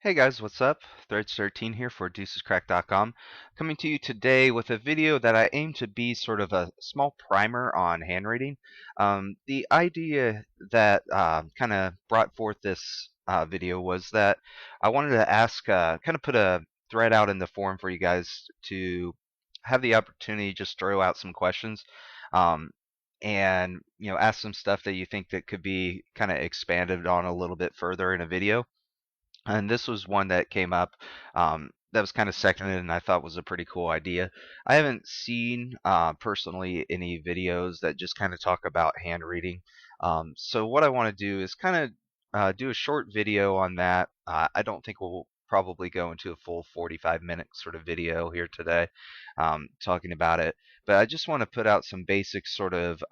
Hey guys, what's up? Threads13 here for deucescrack.com, coming to you today with a video that I aim to be sort of a small primer on hand reading. The idea that kind of brought forth this video was that I wanted to ask, kind of put a thread out in the forum for you guys to have the opportunity to just throw out some questions, um, and ask some stuff that you think that could be kind of expanded on a little bit further in a video. And this was one that came up, that was kind of seconded and I thought was a pretty cool idea. I haven't seen personally any videos that just kind of talk about hand reading. So what I want to do is kind of do a short video on that. I don't think we'll probably go into a full 45-minute sort of video here today, talking about it. But I just want to put out some basic sort of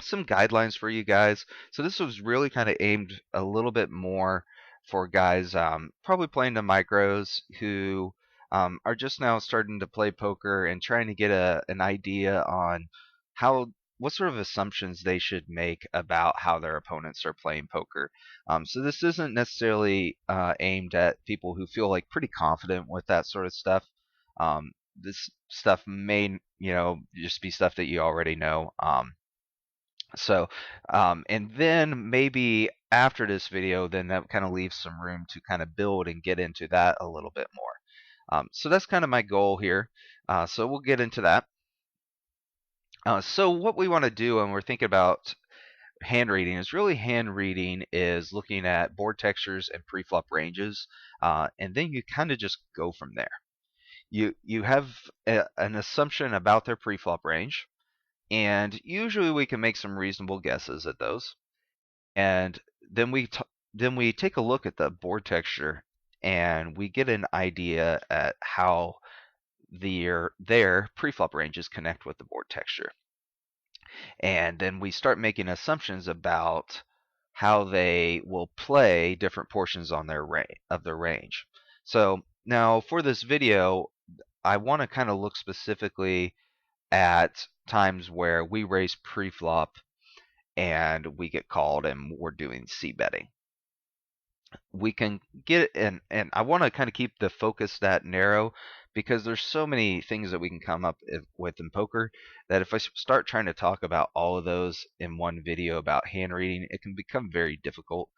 some guidelines for you guys. So this was really kind of aimed a little bit more for guys probably playing the micros who are just now starting to play poker and trying to get an idea on what sort of assumptions they should make about how their opponents are playing poker. So this isn't necessarily aimed at people who feel like pretty confident with that sort of stuff. This stuff may just be stuff that you already know. So, and then maybe after this video, then that kind of leaves some room to kind of build and get into that a little bit more. So that's kind of my goal here. So we'll get into that. So what we want to do when we're thinking about hand reading is looking at board textures and preflop ranges, and then you kind of just go from there. You have an assumption about their preflop range, and usually we can make some reasonable guesses at those. And then we take a look at the board texture and we get an idea at how their preflop ranges connect with the board texture. And then we start making assumptions about how they will play different portions on their range. So now for this video, I want to kind of look specifically at times where we raise preflop and we get called and we're doing c betting. We can get and I want to kind of keep the focus that narrow because there's so many things that we can come up with in poker that if I start trying to talk about all of those in one video about hand reading, it can become very difficult.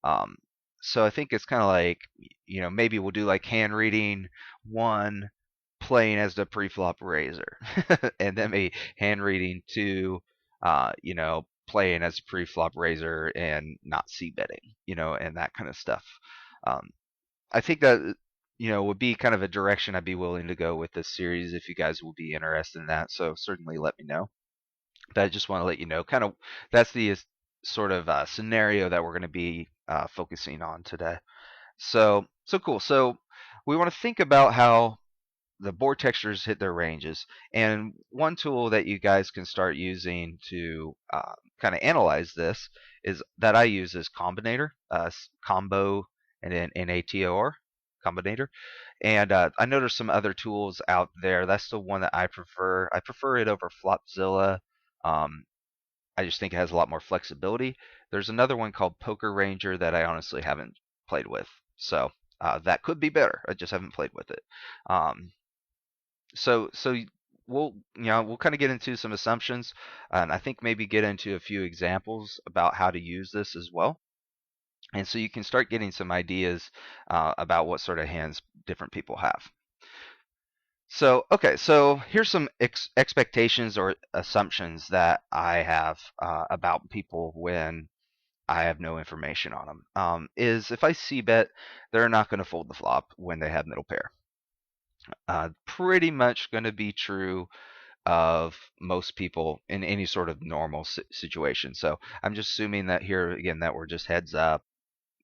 Um, so I think it's kind of like, maybe we'll do like hand reading one, playing as the preflop raiser, and then maybe hand reading two, playing as a pre-flop raiser and not c betting, and that kind of stuff. Um, I think that would be kind of a direction I'd be willing to go with this series if you guys will be interested in that. So certainly let me know. But I just want to let you know, kind of that's the sort of scenario that we're going to be focusing on today. So cool. So we want to think about how the board textures hit their ranges. And one tool that you guys can start using to kind of analyze this is that I use is Combinator, combo, and then NATOR, Combinator. And I know there's some other tools out there. That's the one that I prefer. I prefer it over Flopzilla. Um, I just think it has a lot more flexibility. There's another one called Poker Ranger that I honestly haven't played with. So that could be better. I just haven't played with it. Um, so we'll kind of get into some assumptions, and I think maybe get into a few examples about how to use this as well, and so you can start getting some ideas about what sort of hands different people have. So okay, so here's some expectations or assumptions that I have about people when I have no information on them. Is if I c bet, they're not going to fold the flop when they have middle pair. Pretty much going to be true of most people in any sort of normal situation. So I'm just assuming that here again that we're just heads up,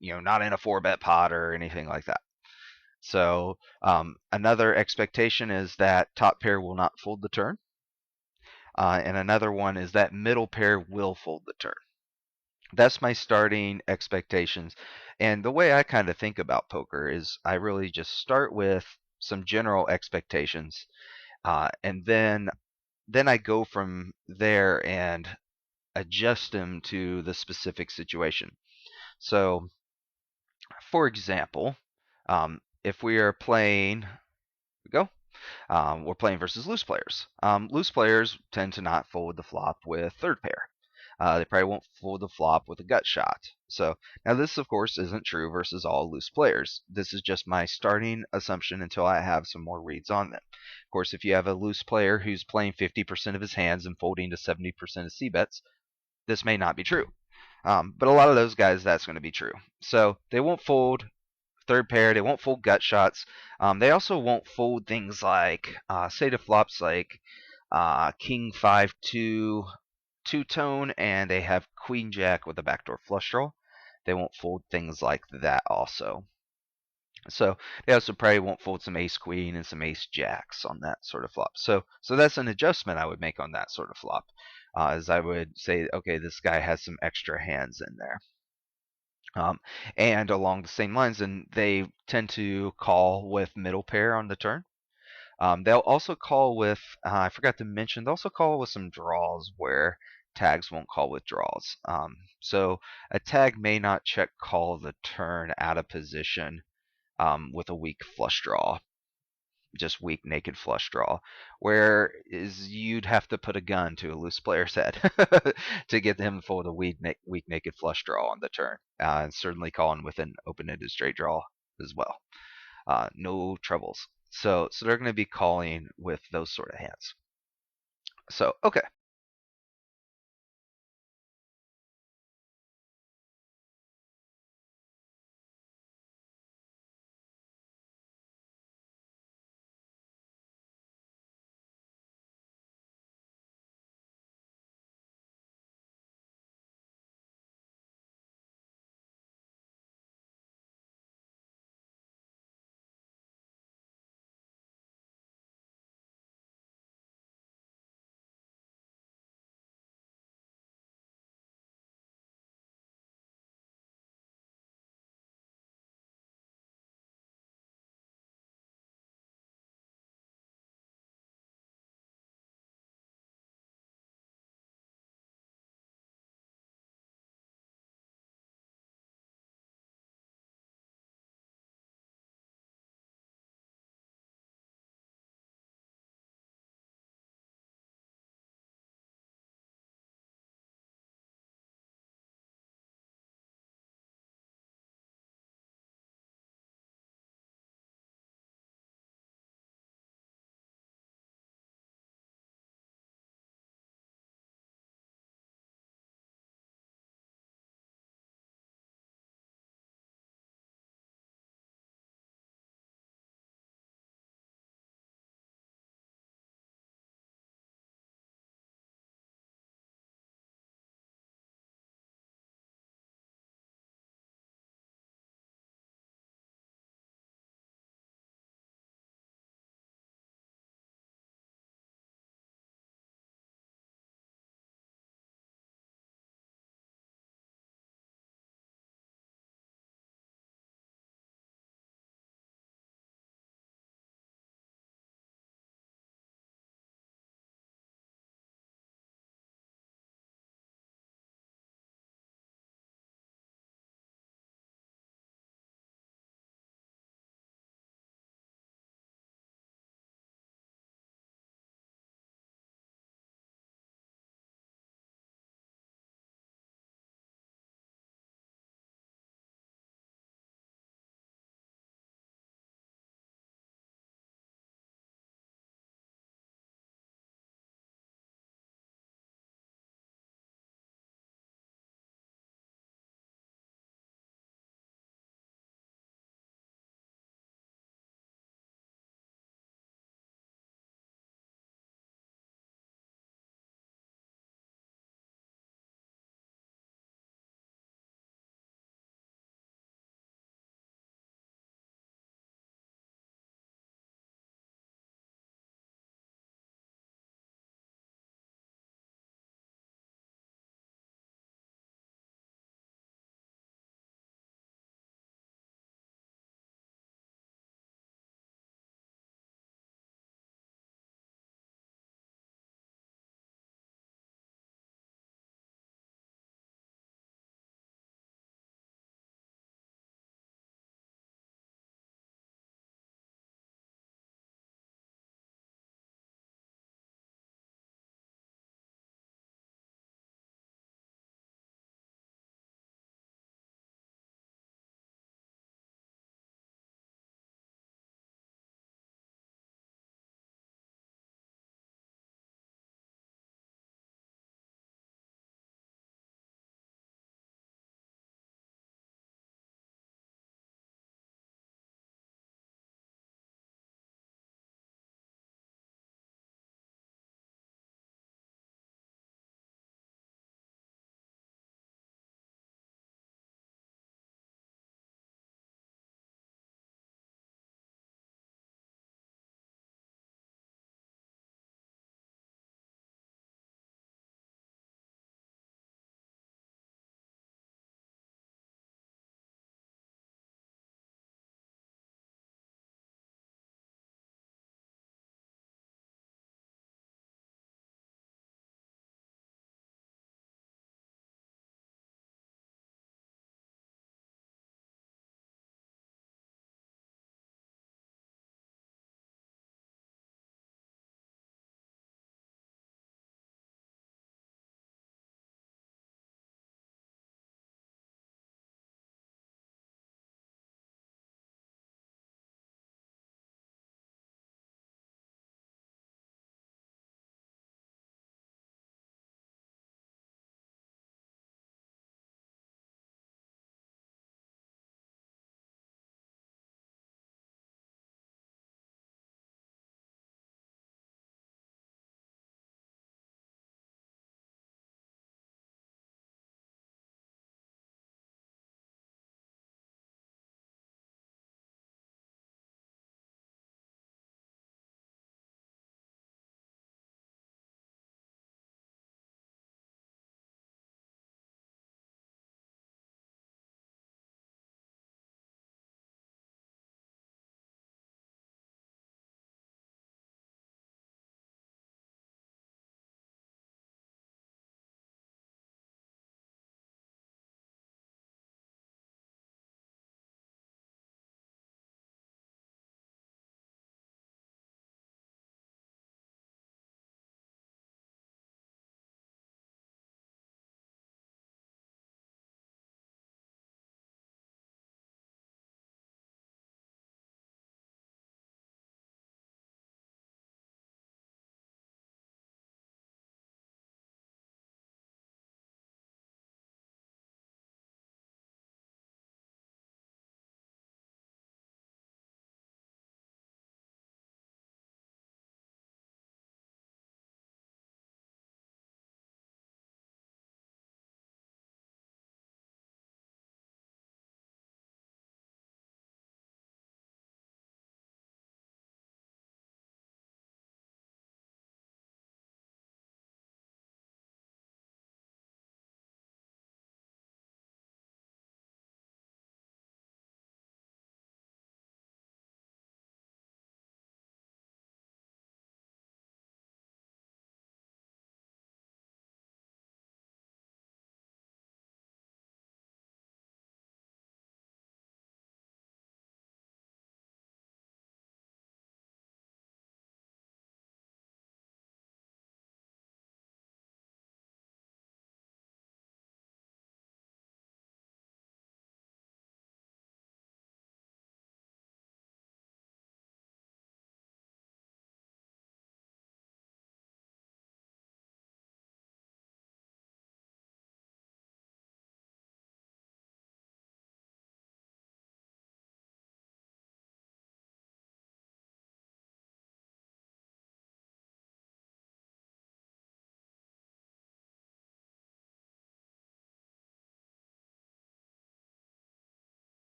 not in a 4-bet pot or anything like that. So another expectation is that top pair will not fold the turn, and another one is that middle pair will fold the turn. That's my starting expectations. And the way I kind of think about poker is I really just start with some general expectations, and then I go from there and adjust them to the specific situation. So, for example, If we are playing, we go. We're playing versus loose players. Loose players tend to not fold the flop with third pair. They probably won't fold the flop with a gut shot. So now this, of course, isn't true versus all loose players. This is just my starting assumption until I have some more reads on them. Of course, if you have a loose player who's playing 50% of his hands and folding to 70% of C bets, this may not be true. But a lot of those guys, that's going to be true. So they won't fold third pair. They won't fold gut shots. They also won't fold things like, say, the flops like King 5-2 two tone, and they have Queen Jack with a backdoor flush draw. They won't fold things like that also. So they also probably won't fold some Ace Queen and some Ace Jacks on that sort of flop. So that's an adjustment I would make on that sort of flop, as I would say, okay, this guy has some extra hands in there. And along the same lines, and they tend to call with middle pair on the turn. They'll also call with, I forgot to mention, they'll also call with some draws where tags won't call with draws. So a tag may not check call the turn out of position with a weak flush draw, just weak naked flush draw, where is you'd have to put a gun to a loose player's head to get him to fold a weak naked flush draw on the turn, and certainly calling with an open-ended straight draw as well. No troubles. So they're going to be calling with those sort of hands. So okay.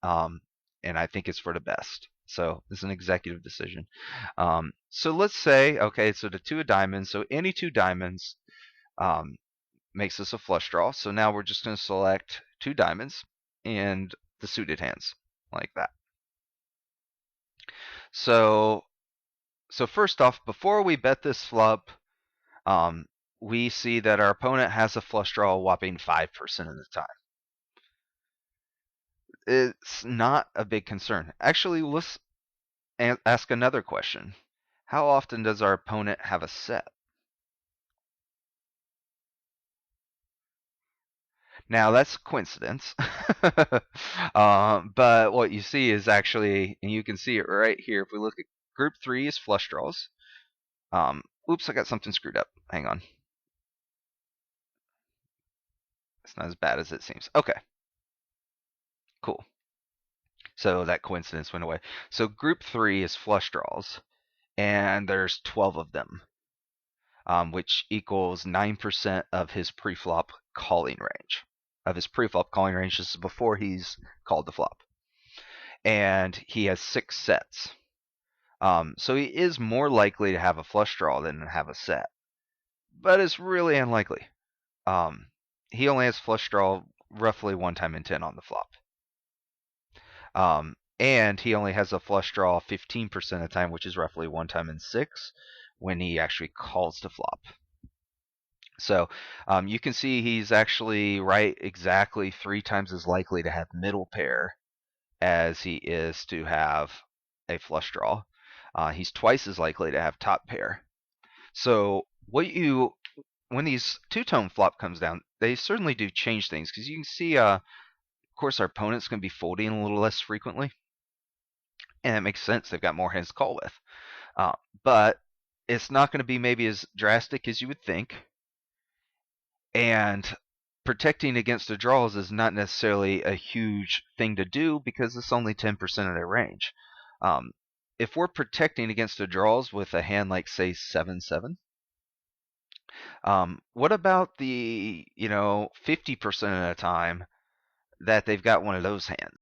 um, and I think it's for the best. So this is an executive decision. So let's say, okay, so the two of diamonds. So any two diamonds um, makes us a flush draw. So now we're just going to select two diamonds and the suited hands like that. So first off, before we bet this flop, um, we see that our opponent has a flush draw a whopping 5% of the time. It's not a big concern. Actually, let's ask another question. How often does our opponent have a set? Now that's coincidence, but what you see is actually, and you can see it right here. If we look at group 3 is flush draws. Oops, I got something screwed up. Hang on. It's not as bad as it seems. Okay, cool. So that coincidence went away. So group 3 is flush draws, and there's 12 of them, which equals 9% of his pre-flop calling range. Of his pre-flop calling range, this is before he's called the flop. And he has 6 sets. So he is more likely to have a flush draw than to have a set. But it's really unlikely. He only has flush draw roughly 1 time in 10 on the flop. And he only has a flush draw 15% of the time, which is roughly 1 time in 6 when he actually calls the flop. So you can see he's actually exactly 3 times as likely to have middle pair as he is to have a flush draw. He's twice as likely to have top pair. So when these two-tone flop comes down, they certainly do change things, because you can see, of course, our opponent's going to be folding a little less frequently, and it makes sense. They've got more hands to call with. But it's not going to be maybe as drastic as you would think, and protecting against the draws is not necessarily a huge thing to do because it's only 10% of their range. If we're protecting against the draws with a hand like, say, 7-7, what about the 50% of the time that they've got one of those hands?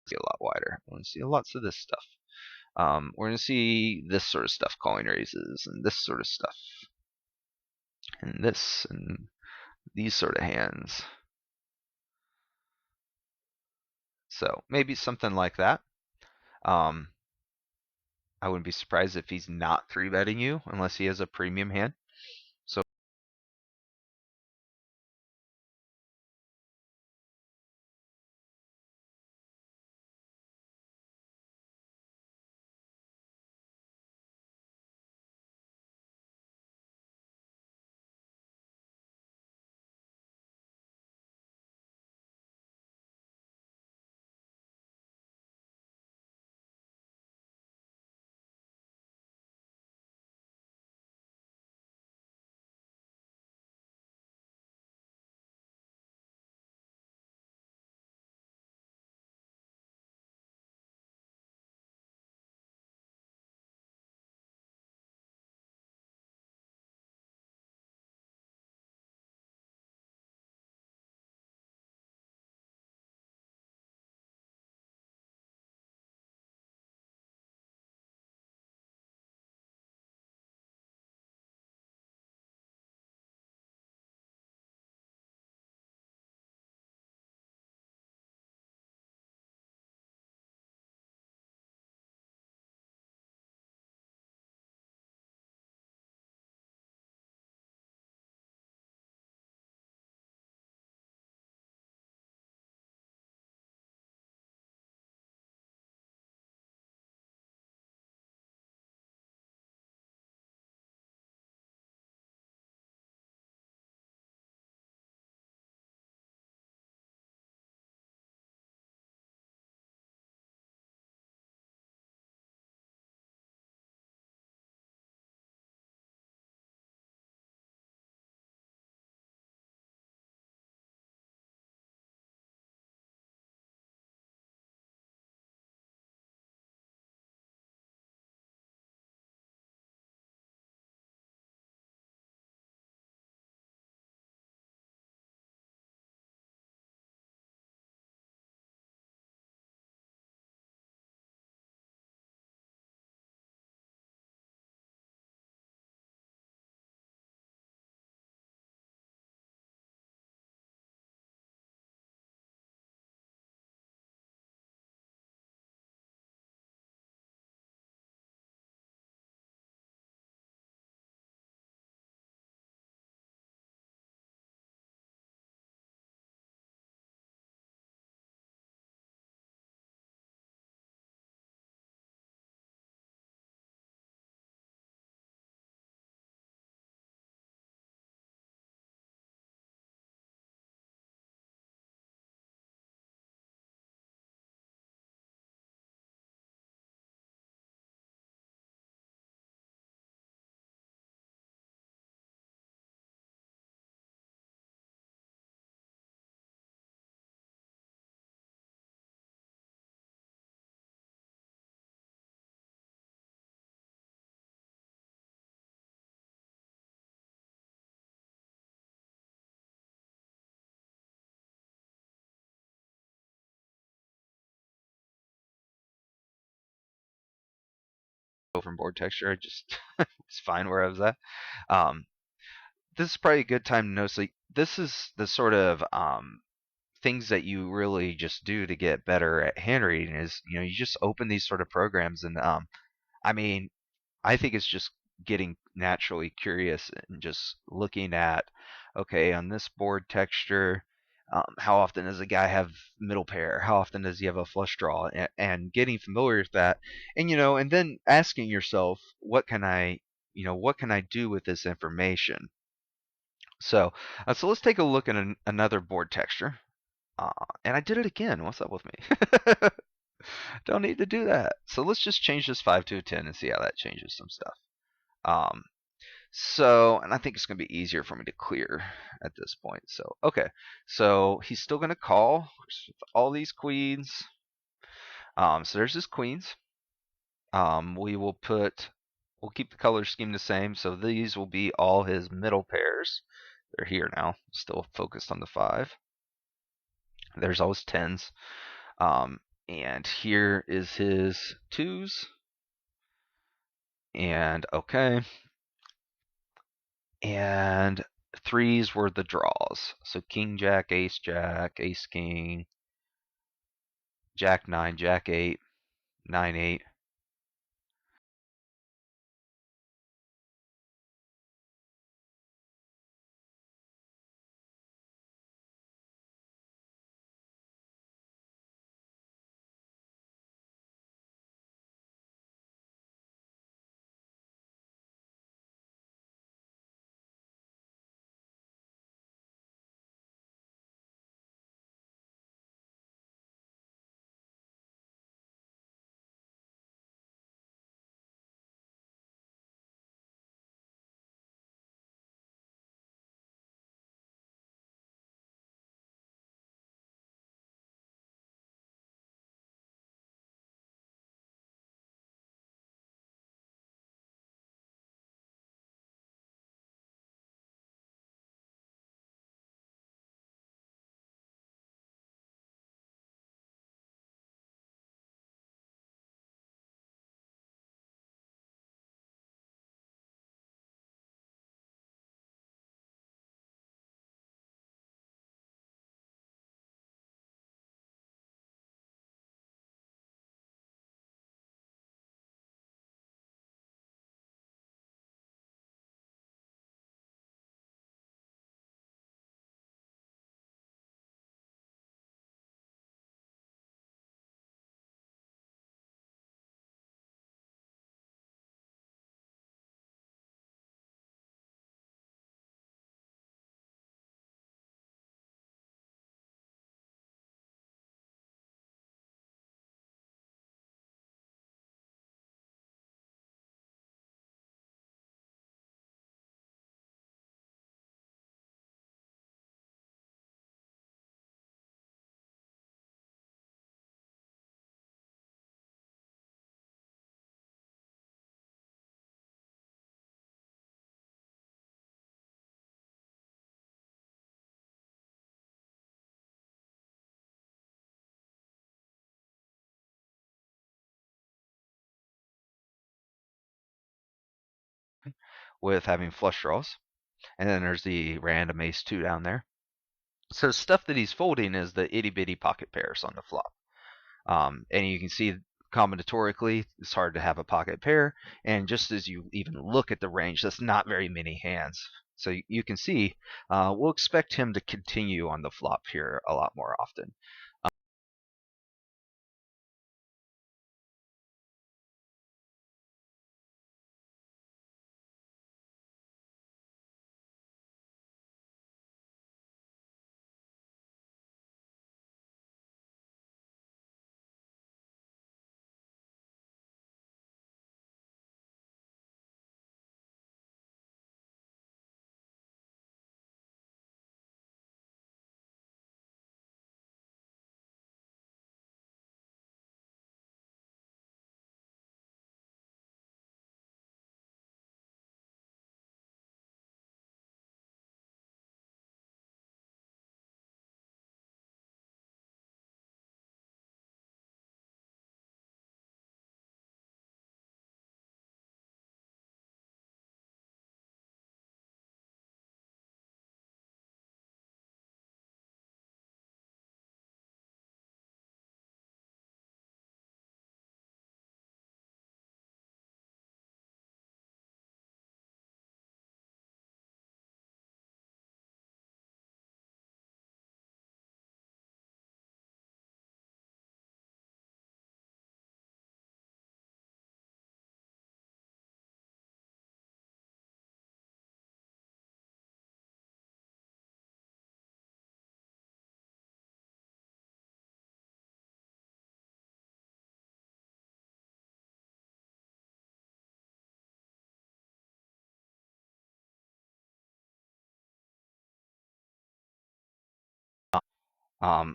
See a lot wider. We're going to see lots of this stuff. We're going to see this sort of stuff, calling raises, and this sort of stuff, and this, and these sort of hands. So maybe something like that. I wouldn't be surprised if he's not 3-betting you unless he has a premium hand. So from board texture. I just it's fine where I was at. Um, this is probably a good time to notice, like, this is the sort of things that you really just do to get better at hand reading. Is, you just open these sort of programs, and I mean, I think it's just getting naturally curious and just looking at, okay, on this board texture, how often does a guy have middle pair? How often does he have a flush draw? And getting familiar with that, and then asking yourself, what can I do with this information? So let's take a look at another board texture. And I did it again. What's up with me? Don't need to do that. So let's just change this 5 to a 10 and see how that changes some stuff. Um, and I think it's going to be easier for me to clear at this point. So, okay. So he's still going to call with all these queens. So there's his queens. We'll keep the color scheme the same. So these will be all his middle pairs. They're here now, still focused on the 5. There's all his 10s. And here is his 2s. And okay. And 3s were the draws. So king, jack, ace, king, jack 9, jack 8, 9, 8. With having flush draws. And then there's the random ace 2 down there. So stuff that he's folding is the itty bitty pocket pairs on the flop. And you can see combinatorically, it's hard to have a pocket pair. And just as you even look at the range, that's not very many hands. So you can see, we'll expect him to continue on the flop here a lot more often.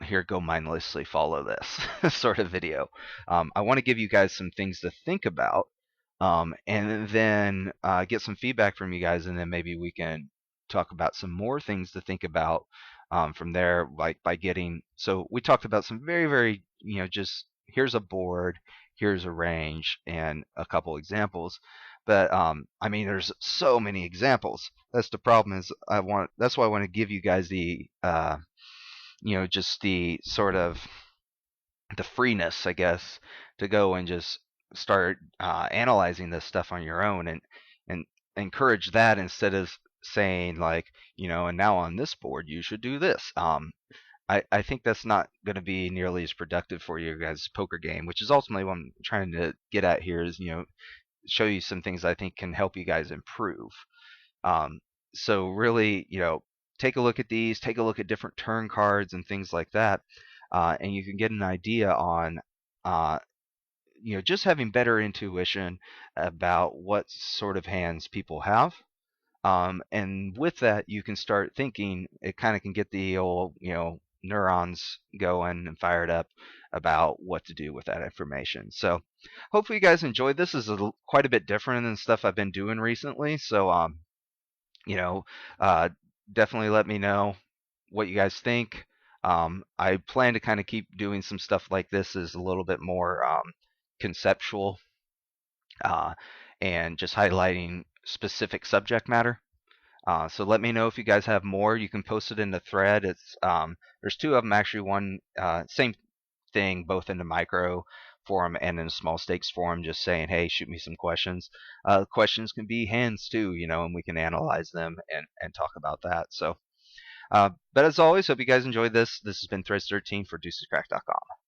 here, go mindlessly follow this sort of video. I want to give you guys some things to think about, and then get some feedback from you guys, and then maybe we can talk about some more things to think about from there, like by getting. So we talked about some very, very, just here's a board, here's a range, and a couple examples. But I mean, there's so many examples. That's the problem. Is that's why I want to give you guys the just the sort of the freeness, I guess, to go and just start analyzing this stuff on your own, and encourage that instead of saying like, and now on this board you should do this. I think that's not going to be nearly as productive for you guys' poker game, which is ultimately what I'm trying to get at here is, show you some things I think can help you guys improve. Um, so really, take a look at these, take a look at different turn cards and things like that, and you can get an idea on, uh, just having better intuition about what sort of hands people have. And with that, you can start thinking. It kind of can get the old, neurons going and fired up about what to do with that information. So, hopefully, you guys enjoyed this. This is quite a bit different than stuff I've been doing recently. So, you know, uh, definitely let me know what you guys think. I plan to kind of keep doing some stuff like this as a little bit more conceptual, uh, and just highlighting specific subject matter. So let me know if you guys have more. You can post it in the thread. It's there's two of them actually. One same thing, both in the micro forum and in the small stakes forum. Just saying, hey, shoot me some questions. Questions can be hands too, and we can analyze them and talk about that. So, but as always, hope you guys enjoyed this. This has been threads13 for deucescrack.com.